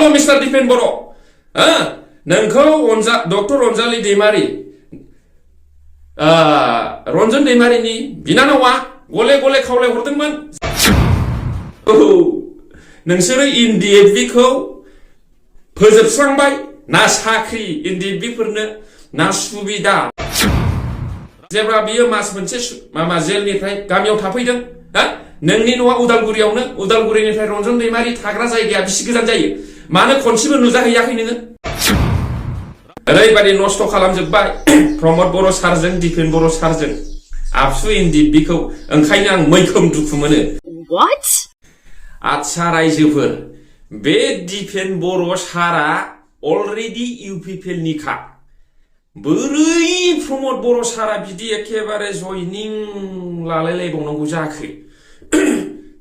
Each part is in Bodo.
Hello, Mr. Dipen Boro. नोंखौ डक्टर अनजालि दैमारि रन्जन दैमारिनि बिनानावा गले गले खावलाय हरदोंमोन। नोंसोरो इनडिएफबि खौ फोजोबस्रांबाय ना साख्रि इनडिएफबि फोरनो ना सुबिदा। जेब्ला बियो मास मोनसे जेलनिफ्राय गामियाव थाफैदों, नोंनि न'आ उदालगुरियावनो, उदालगुरिनिफ्राय रन्जन दैमारि थाग्रा जायगाया बेसे गोजान जायो? मानो खनसेबो नुजाहैयाखै नोङो? ओरैबादि नस्थ' खालामजोबबाय प्रमद बर' सारजों दिपेन बर' सारजों आबसु इनडिएफबि खौ। ओंखायनो आं मैखोम दुखु मोनो। What? आच्छा रायजोफोर, बे दिपेन बर' सारा अलरेडि इउपिपिएल निखा। बोरै प्रमद बर' सारा बिदि एखेबारे जयनिं लालायलायबावनांगौ जाखो?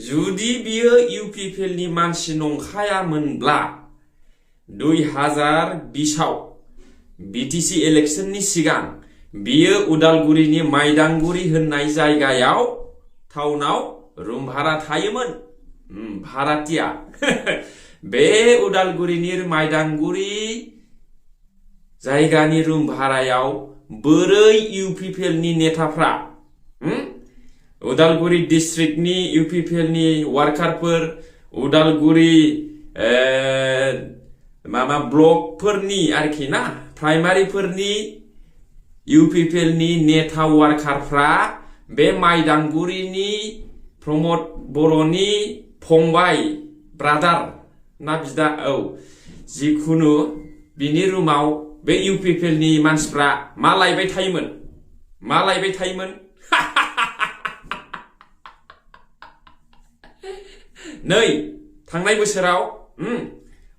जुदि बियो इउपिपिएल नि मानसि नंखायामोनब्ला 2020 आव बिटिसि इलेक्शननि सिगां बियो उदालगुरिनि माइदांगुरि होननाय जायगायाव टाउनाव रुम भारा थायोमोन। भारातिया। बे उदालगुरिनि माइदांगुरि जायगानि रुम भारायाव बोरै इउपिपिएल नि नेताफ्रा, उदालगुरि डिस्ट्रिक्टनि इउपिपिएल नि वार्कारफोर, उदालगुरि ब्लकफोरनि आरोखि ना, प्राइमारिफोरनि इउपिपिएल नि नेता वार्कारफ्रा बे माइदांगुरिनि प्रमद बर'नि फंबाय ब्रादार ना बिदा, जिखुनु बिनि रुमाव बे इउपिपिएल नि मानसिफ्रा मा लायबाय थायोमोन? मा लायबाय थायोमोन? नै थांनाय बोसोराव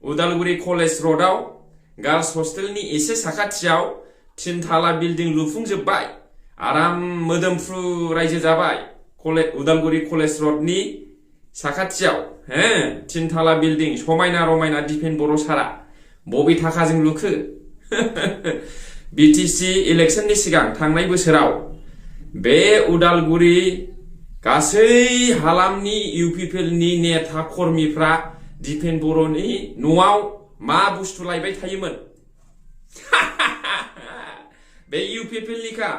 उदालगुरि कलेज र'डआव गार्लस हस्टेलनि एसे साखाथियाव 3 थाला बिल्डिं लुफुंजोबबाय। आराम मोदोमफ्रु रायजो जाबाय। उदालगुरि कलेज र'डनि साखाथियाव 3 थाला बिल्डिं समायना रमायना दिपेन बर' सारा बबे थाखाजों लुखो? बिटिसि इलेक्शननि सिगां थांनाय बोसोराव बे उदालगुरि गासै हालामनि इउपिपिएल नि नेता कर्मीफ्रा दिपेन बर'नि न'आव मा बुस्थु लायबाय थायोमोन? बे इउपिपिएल निखा।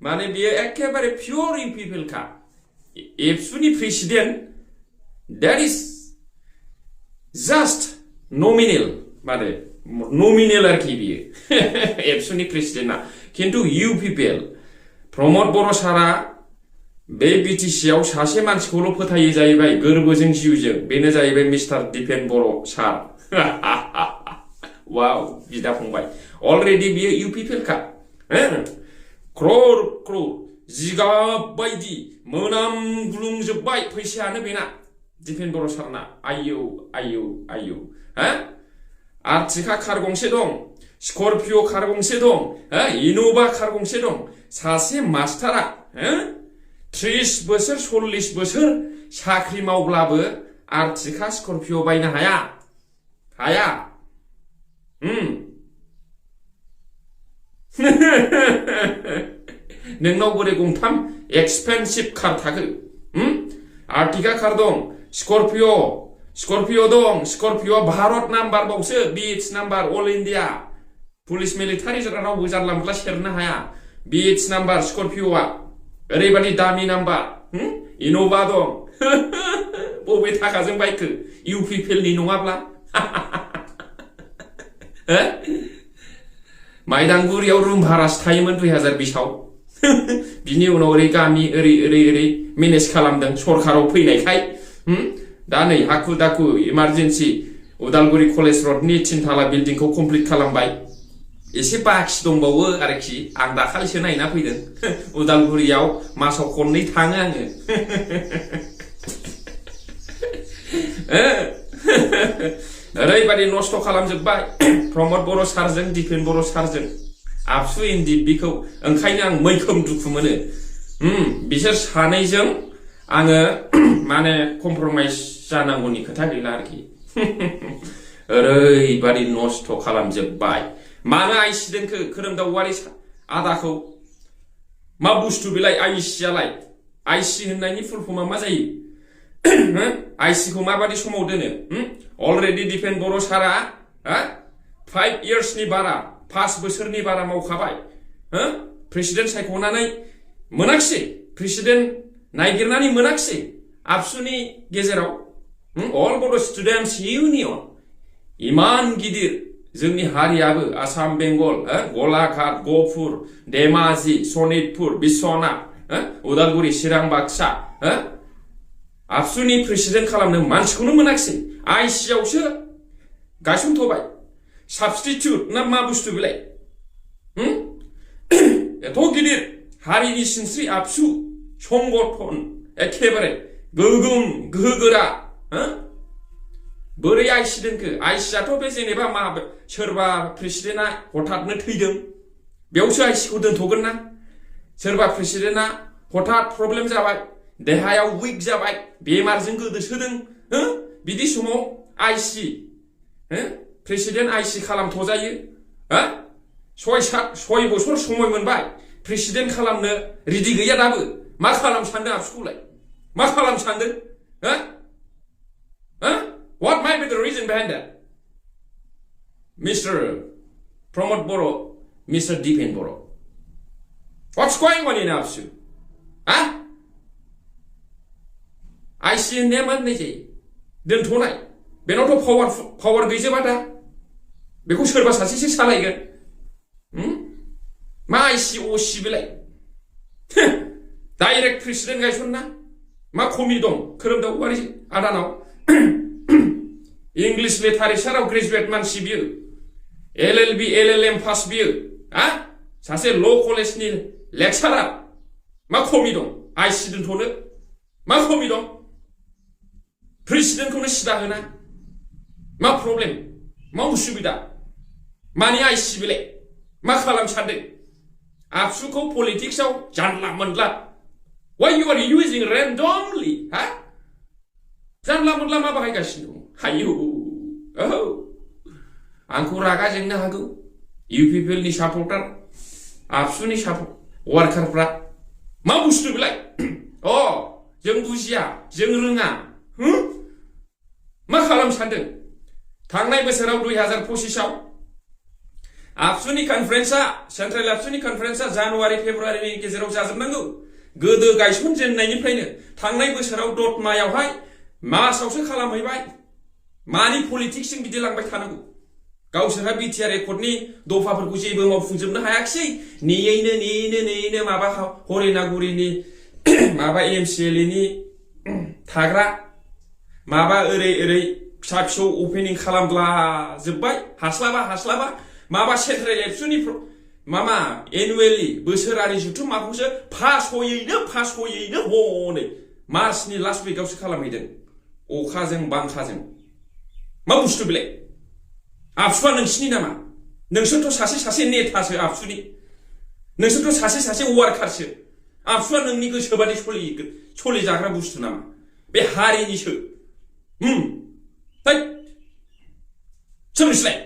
माने बियो एखेबारे पियर इउपिपिएल का। एबसुनि president, that is just nominal, माने नमिनेल आरोखि बियो। एबसुनि प्रेसिडेन्टआ खिन्थु इउपिपिएल। प्रमद बर' सारा बे बिटिसि आव सासे मानसिखौल' फोथायो जाहैबाय गोरबोजों जिउजों, बेनो जाहैबाय मिस्टार दिपेन बर' सार। वाव बिदा फंबाय, अलरेडि बियो इउपिपिएल का। क्रर क्रर जिगाब बायदि मोनामग्लुंजोबबाय फैसायानो बेना, दिपेन बर' सारना। आयौ आयौ आयौ। आर्टिका कार गंसे दं, स्करपिअ कार गंसे दं, इन'भा कार गंसे दं। सासे मास्टारा 30 बोसोर 40 बोसोर साख्रि मावब्लाबो आर्टिका स्करपिअ बायनो हाया। हाया। नोंनाव बोरै गंथाम एक्सपेन्सिभ कार थाखो? आर्टिका कार दं, स्करपिअ दं। स्करपिअ भारत नाम्बार बावसो, BH number, all India police military रावबो जानला मोनला सेरनो हाया। बिएच नाम्बार स्करपिअआ ओरैबादि दामि नाम्बार। इन'भा दं। बबे थाखाजों बायखो? इउपिपिएल नि नङाब्ला? माइदांगुरियाव रुम भारासो थायोमोन 2020 आव। बिनि उनाव ओरै गामि ओरै मेनेज खालामदों सरखाराव फैनायखाय। दा नै हाखु दाखु इमारजेन्सि उदालगुरि कलेज र'डनि 3 थाला बिल्डिंखौ कमप्लिट खालामबाय। एसे बाखि दंबावो आरोखि। आं दाखालिसो नायना फैदों। उदालगुरियाव मासाव खननै थाङो आङो। ओरैबादि नस्थ' खालामजोबबाय प्रमद बर' सारजों दिपेन बर' सारजों आबसु इनडिएफबि खौ। ओंखायनो आं मैखोम दुखु मोनो। बिसोर सानैजों आङो माने कमप्रमाइज जानांगौनि खोथा गैला आरोखि। ओरैबादि नस्थ' खालामजोबबाय। मानो आइसि दोनखो खोरोमदाववारि आदाखौ? मा बुस्थु बेलाय आइसियालाय? आइसि होननायनि फुल फर्मआ मा जायो? ICखौ माबादि समाव दोनो अलरेडि दिपेन बर' सारा 5 yearsनि बारा 5 बोसोरनि बारा मावखाबाय प्रेसिडेन्ट सायख'नानै मोनाखिसै प्रेसिडेन्ट नायगिरनानै मोनाखिसै आबसुनि गेजेराव अल बड' स्टुडेन्टस इउनियन इमान गिदिर जोंनि हारियाबो आसाम बेंगल गलाघाट गहपुर धेमाजि सनितपुर बिश्वनाथ उदालगुरि चिरां बाक्सा आबसुनि प्रेसिडेन्ट खालामनो मानसिखौनो मोनाखिसै आइसिआवसो गायसनथ'बाय साबस्टिटिउट ना मा बुस्थु बेलाय एथ' गिदिर हारिनि सिनस्रि आबसु संगठन एखेबारे गोगोम गोहोगोरा बोरै आइसि दोनखो आइसिआथ' बे जेनेबा मा सोरबा प्रेसिडेन्टआ हठातनो थैदों बेयावसो आइसिखौ दोनथ'गोन ना सोरबा प्रेसिडेन्टआ हठात प्रब्लेम जाबाय देहायाव उइक जाबाय बेमारजों गोदोसोदों बिदि समाव आइसि प्रेसिडेन्ट आइसि खालामथ'जायो 6 बोसोर समय मोनबाय प्रेसिडेन्ट खालामनो रेडि गैया दाबो मा खालाम सानदों आबसुखौलाय मा खालाम सानदों What might be the reason behind that? Mr. Pramod Boro, Mr. Dipen Boro. What's going on in ABSU? IC नेमान नहीं जायो दोनथ'नाय बेनावथ' पावार गैजोबा दा बेखौ सोरबा सासेसो सालायगोन मा आइसि असि बेलाय डाइरेक्ट प्रेसिडेन्ट गायसनना मा खमि दं खोरोमदाव वारि आदानाव इंग्लिश लिटारेचाराव ग्रेजुवेट मानसि बियो LLB LLM पास बियो सासे ल' कलेजनि लेक्सारार मा खमि दं आइसि दोनथ'नो मा खमि दं प्रेसिडेन्टखौनो सिदा होना मा प्रब्लेम मा उसुबिदा मानि आइसि बेलाय मा खालाम सानदों आबसुखौ पलिटिक्सआव जानला मोनला why you are using randomly जानला मोनला मा बाहायगासिनो दं हायो आंखौ रागा जोंनो हागौ इउपिपिएलनि सापर्टार आबसुनि वार्कारफ्रा मा बुस्थु बेलाय जों बुजिया जों रोङा मा खालाम सानदों थांनाय बोसोराव 2025आव आबसुनि कनफारेन्सआ सेन्ट्रेल आबसुनि कनफारेन्सआ जानुवारि फेब्रुवारिनि गेजेराव जाजोबनांगौ गोदो गायसनजेननायनिफ्रायनो थांनाय बोसोराव दतमायावहाय मार्चआवसो खालामहैबाय मानि पलिटिक्सजों बिदि लांबाय थानांगौ गावसोरहा बिटिआर रेकर्डनि दफाफोरखौ जेबो मावफुंजोबनो हायाखिसै नेयैनो माबा हरिनागुरिनि माबा एमसिएलएनि थाग्रा माबा ओरै फिसा फिसौ अपेनिं खालामब्ला जोब्बाय हास्लाबा माबा सेन्ट्रेल एबसुनि मामा एनुवेलि बोसोरारि जुथुम माखौसो फासयैनो हनै मार्चनि लास्ट उइकआवसो खालामहैदों अखाजों बांखाजों मा बुस्थु बेलाय आबसुआ नोंसिनि नामा नोंसोरथ' सासे नेतासो आबसुनि नोंसोरथ' सासे वार्कारसो आबसुआ नोंनि गोसोबादि सोलिजाग्रा बुस्थु नामा बे हारिनिसो सोरनिसलाय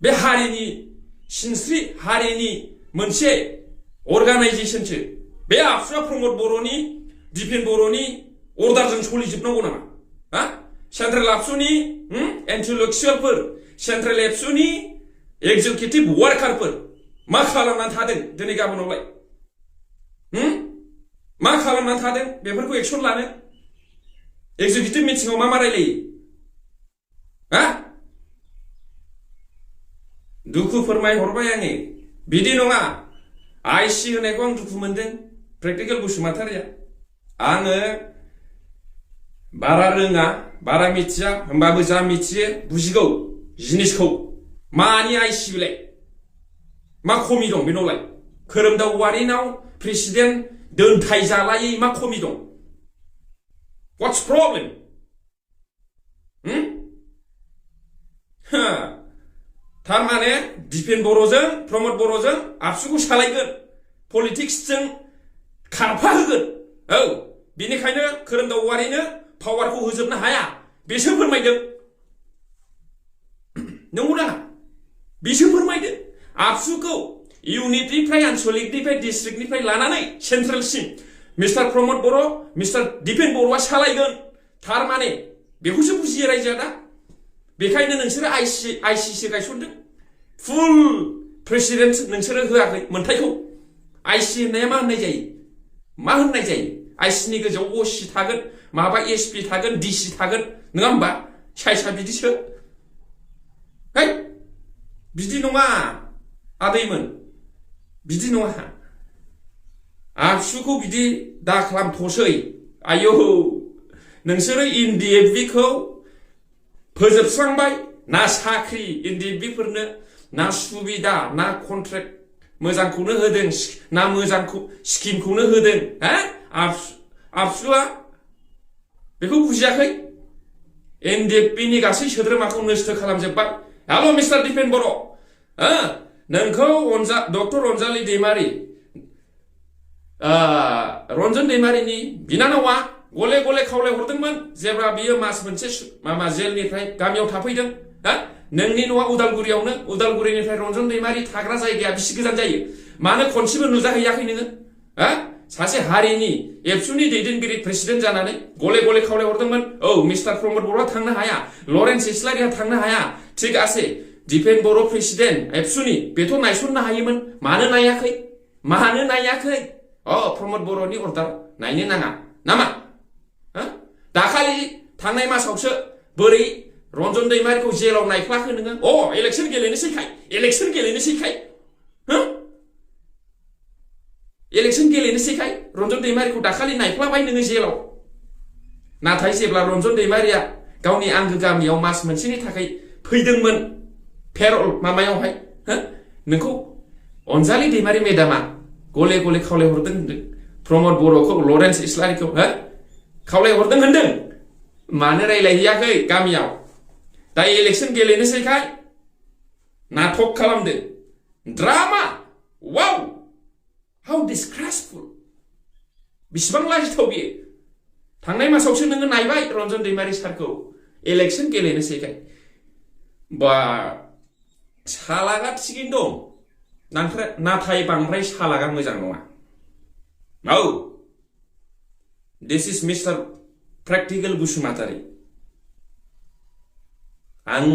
बे हारिनि सिनस्रि हारिनि मोनसे अर्गानाइजेसनसो बे आबसुआ प्रमद बर'नि दिपेन बर'नि अर्डारजों सोलिजोबनांगौ नामा सेन्ट्रेल आबसुनि इन्टेलेक्चुयेलफोर सेन्ट्रेल एबसुनि एक्जिकिउटिभ वार्कारफोर मा खालामनानै थादों दिनै गाबोनावलाय मा खालामनानै थादों बेफोरखौ एक्सन लानो एक्जिकिउटिभ मिटिंआव मा रायलायो दुखु फोरमायहरबाय आङो बिदि नङा आइसि होनायखौ आं दुखु मोनदों प्रेक्टिकेल बसुमतारिया आङो बारा रोङा बारा मिथिया होमबाबो जा मिथियो बुजिगौ जिनिसखौ मानि आइसि बेलाय मा खमि दं बेनावलाय खोरोमदाव वारिनाव प्रेसिडेन्ट दोनथाय जालायै मा खमि दं What's problem? थारमाने दिपेन बर'जों प्रमद बर'जों आबसुखौ सालायगोन पलिटिक्सजों खारफा होगोन बिनिखायनो खोरोमदाव वारिनो पावारखौ होजोबनो हाया बेसो फोरमायदों नंगौना बेसो फोरमायदों आबसुखौ इउनिटनिफ्राय आनसलिकनिफ्राय डिस्ट्रिक्टनिफ्राय लानानै सेन्ट्रेलसिम मिस्टार प्रमद बर' मिस्टार दिपेन बर'आ सालायगोन थारमाने बेखौसो बुजियो रायजोआ दा बेखायनो नोंसोरो आइसिसो गायसनदों फुल प्रेसिडेन्ट नोंसोरो होआखै मोन्थायखौ आइसि होननाया मा होननाय जायो आइसिनि गोजौआव असि थागोन माबा एसपि थागोन डिसि थागोन नङा होमबा साइसा बिदिसो है बिदि नङा आदैमोन बिदि नङा आबसुखौ बिदि दा खालामथ'सै आयौ नोंसोरो एनडिएफबि खौ फोजोबस्रांबाय ना साख्रि एनडिएफबि फोरनो ना सुबिदा ना कन्ट्रेक्ट मोजांखौनो होदों ना मोजांखौ स्किमखौनो होदों हा आबसुआ बेखौ बुजियाखै एनडिएफबि नि गासै सोद्रोमाखौ नस्थ' खालामजोबबाय हेल' मिस्टार दिपेन बर' नोंखौ डक्टर अनजालि दैमारि रन्जन दैमारिनि बिनानावा गले गले खावलायहरदोंमोन जेब्ला बियो मास मोनसे जेलनिफ्राय गामियाव थाफैदों नोंनि न'आ उदालगुरियावनो उदालगुरिनिफ्राय रन्जन दैमारि थाग्रा जायगाया बिसि गोजान जायो मानो खनसेबो नुजाहैयाखै नोङो सासे हारिनि एबसुनि दैदेनगिरि प्रेसिडेन्ट जानानै गले गले खावलायहरदोंमोन औ मिस्टार प्रमद बर'आ थांनो हाया लरेन्स इस्लारिया थांनो हाया थिग आसे दिपेन बर' प्रेसिडेन्ट एबसुनि बेथ' नायसननो हायोमोन मानो नायाखै प्रमद बर'नि अर्डार नायनो नाङा नामा दाखालि थांनाय मासावसो बोरै रन्जन दैमारिखौ जेलाव नायफ्लाखो नोङो इलेक्सन गेलेनोसैखाय इलेक्सन गेलेनोसैखाय रन्जन दैमारिखौ दाखालि नायफ्लाबाय नोङो जेलाव नाथाय जेब्ला रन्जन दैमारिया गावनि आंगो गामियाव मास मोनसेनि थाखाय फैदोंमोन पेरल माबायावहाय नोंखौ अनजालि दैमारि मेडामा गले गले खावलायहरदों होनदों प्रमद बर'खौ लरेन्स इस्लारिखौ खावलायहरदों होनदों मानो रायलायहैयाखै गामियाव दा इलेक्सन गेलेनोसैखाय नाटक खालामदों ड्रामा वाव हाउ डिसग्रेसफुल बिसिबां लाजिथाव बियो थांनाय मासावसो नोङो नायबाय रन्जन दैमारि सारखौ इलेक्सन गेलेनोसैखाय बा सालागा थिगैनो दं नाथाय बांद्राय सालागा मोजां नङा दिस इज मिस्टार प्रेक्टिकल बसुमतारी आं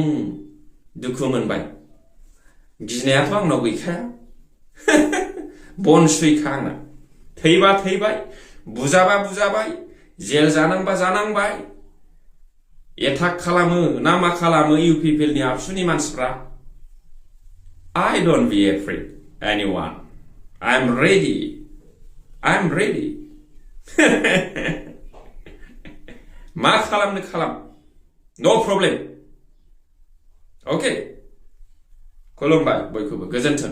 दुखु मोनबाय गिनायाथ' आंनाव गैखाया बन सुइखा आंना थैबा थैबाय बुजाबा बुजाबाय जेल जानांबा जानांबाय एटाक खालामो ना मा खालामो इउपिपिएलनि आबसुनि मानसिफ्रा I don't be afraid anyone I'm ready मा खालामनो खालाम no problem okay खुलुमबाय बयखौबो गोजोन्थों